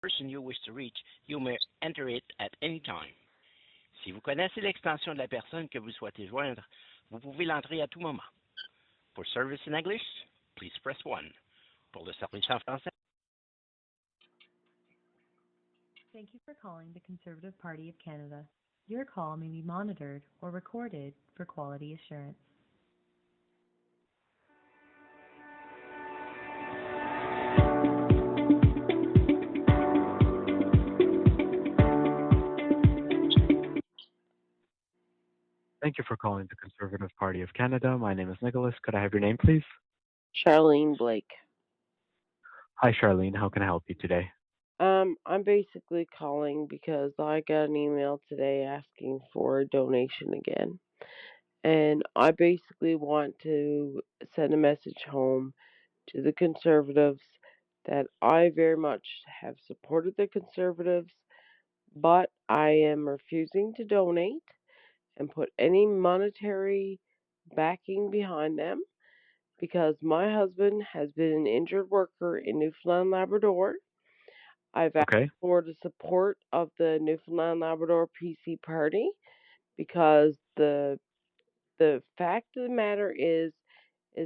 person you wish to reach, you may enter it at any time. Si vous connaissez l'extension de la personne que vous souhaitez joindre, vous pouvez l'entrer à tout moment. For service in English, please press 1. Pour le service en français. Thank you for calling the Conservative Party of Canada. Your call may be monitored or recorded for quality assurance. Thank you for calling the Conservative Party of Canada. My name is Nicholas. Could I have your name, please? Charlene Blake. Hi, Charlene. How can I help you today? I'm basically calling because I got an email today asking for a donation again. And I basically want to send a message home to the Conservatives that I very much have supported the Conservatives, but I am refusing to donate and put any monetary backing behind them because my husband has been an injured worker in Newfoundland Labrador. I've asked Okay. for the support of the Newfoundland Labrador PC party because the fact of the matter is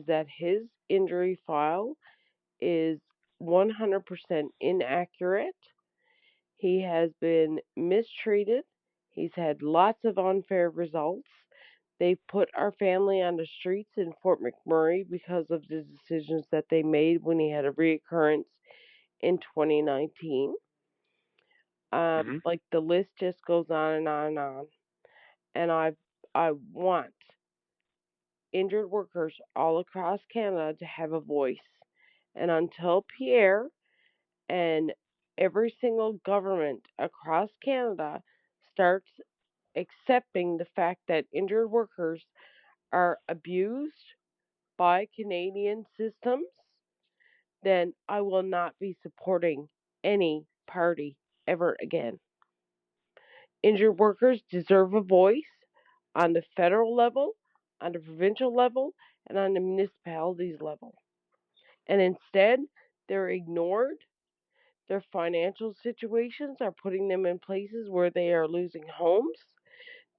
that his injury file is 100% inaccurate. He has been mistreated. He's had lots of unfair results. They put our family on the streets in Fort McMurray because of the decisions that they made when he had a reoccurrence in 2019. Like the list just goes on and on and on. And I want injured workers all across Canada to have a voice. And until Pierre and every single government across Canada starts accepting the fact that injured workers are abused by Canadian systems, then I will not be supporting any party ever again. Injured workers deserve a voice on the federal level, on the provincial level, and on the municipalities level. And instead, they're ignored. Their financial situations are putting them in places where they are losing homes.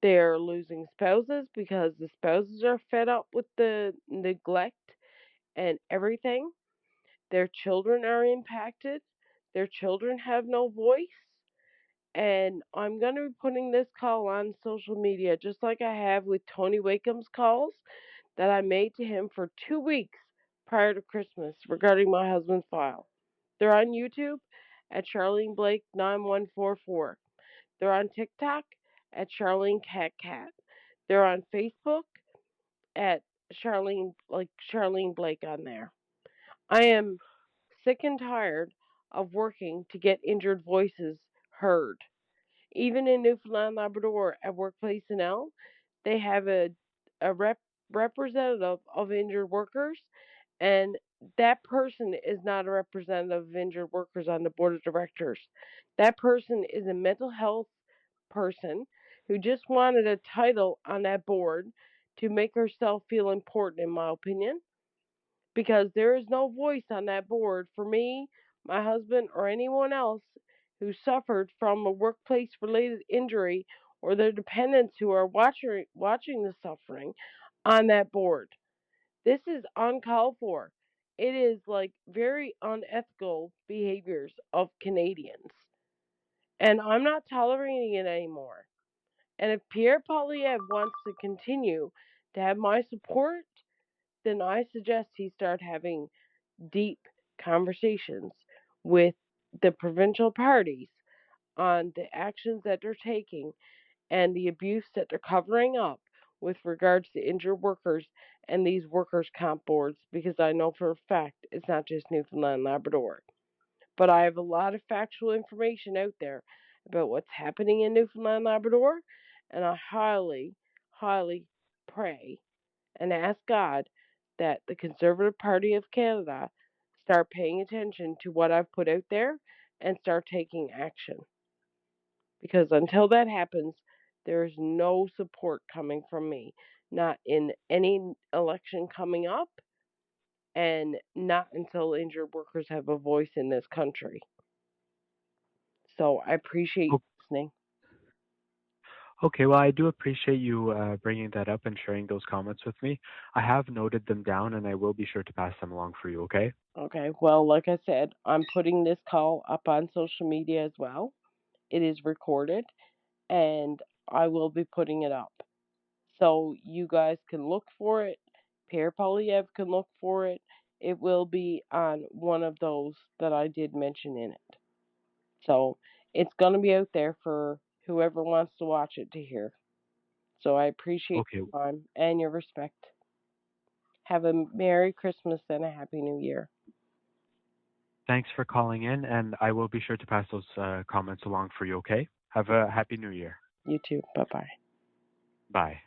They are losing spouses because the spouses are fed up with the neglect and everything. Their children are impacted. Their children have no voice. And I'm going to be putting this call on social media, just like I have with Tony Wakeham's calls that I made to him for 2 weeks prior to Christmas regarding my husband's file. They're on YouTube at Charlene Blake 9144. They're on TikTok at Charlene Cat Cat. They're on Facebook at Charlene Blake on there. I am sick and tired of working to get injured voices heard. Even in Newfoundland Labrador at Workplace NL, they have a representative of injured workers, and that person is not a representative of injured workers on the board of directors. That person is a mental health person who just wanted a title on that board to make herself feel important, in my opinion, because there is no voice on that board for me, my husband, or anyone else who suffered from a workplace related injury or their dependents who are watching the suffering on that board. This is uncalled for. It is like very unethical behaviors of Canadians. And I'm not tolerating it anymore. And if Pierre Poilievre wants to continue to have my support, then I suggest he start having deep conversations with the provincial parties on the actions that they're taking and the abuse that they're covering up with regards to injured workers and these workers' comp boards, because I know for a fact it's not just Newfoundland and Labrador. But I have a lot of factual information out there about what's happening in Newfoundland and Labrador, and I highly, highly pray and ask God that the Conservative Party of Canada start paying attention to what I've put out there and start taking action. Because until that happens, there is no support coming from me, not in any election coming up, and not until injured workers have a voice in this country. So I appreciate you Oh, listening. okay, well, I do appreciate you bringing that up and sharing those comments with me. I have noted them down, and I will be sure to pass them along for you, okay? Okay, well, like I said, I'm putting this call up on social media as well. It is recorded, and I will be putting it up. So you guys can look for it. Pierre Polyev can look for it. It will be on one of those that I did mention in it. So it's going to be out there for whoever wants to watch it to hear. So I appreciate Okay, your time and your respect. Have a Merry Christmas and a Happy New Year. thanks for calling in, and I will be sure to pass those comments along for you, okay? Have a happy new year. You too. Bye bye. Bye.